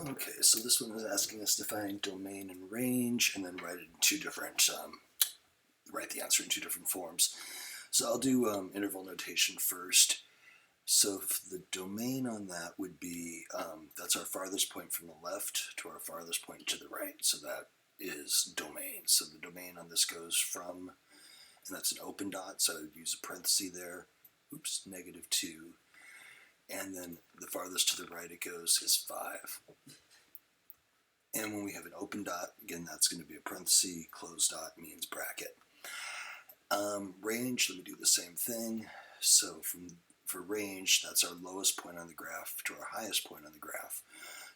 Okay, so this one is asking us to find domain and range, and then write it in two different, write the answer in two different forms. So I'll do interval notation first. So the domain on that would be, that's our farthest point from the left to our farthest point to the right. So that is domain. So the domain on this goes from, and that's an open dot, so I would use a parenthesis there. Oops, -2. And then the farthest to the right it goes is 5. And when we have an open dot, again, that's going to be a parenthesis, closed dot means bracket. Range, let me do the same thing. So for range, that's our lowest point on the graph to our highest point on the graph.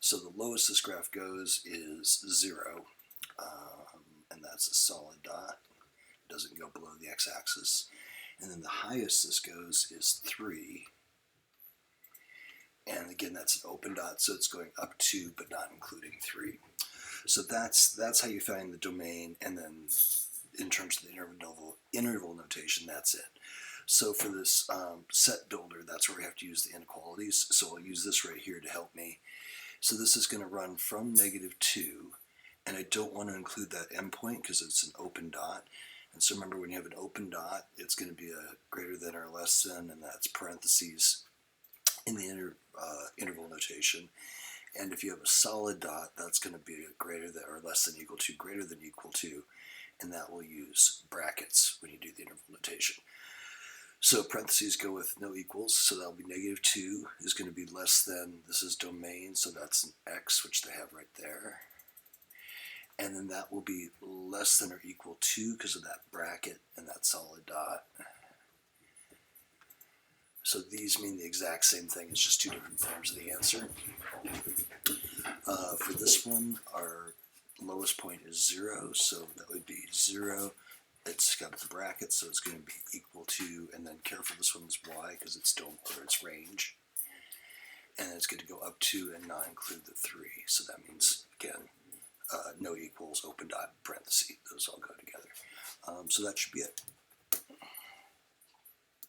So the lowest this graph goes is 0, and that's a solid dot. It doesn't go below the x-axis. And then the highest this goes is 3. And again, that's an open dot, so it's going up to, but not including 3. So that's how you find the domain, and then in terms of the interval notation, that's it. So for this set builder, that's where we have to use the inequalities. So I'll use this right here to help me. So this is going to run from -2, and I don't want to include that endpoint because it's an open dot. And so remember, when you have an open dot, it's going to be a greater than or less than, and that's parentheses in the interval notation. And if you have a solid dot, that's going to be a greater than or less than equal to, greater than equal to, and that will use brackets when you do the interval notation. So parentheses go with no equals, so that'll be -2 is going to be less than, this is domain, so that's an x, which they have right there. And then that will be less than or equal to because of that bracket and that solid dot. So these mean the exact same thing, it's just two different forms of the answer. For this one, our lowest point is 0, so that would be 0. It's got the bracket, so it's going to be equal to, and then careful, this one's y because it's its range. And it's going to go up to and not include the 3. So that means, again, no equals, open dot, parenthesis. Those all go together. So that should be it.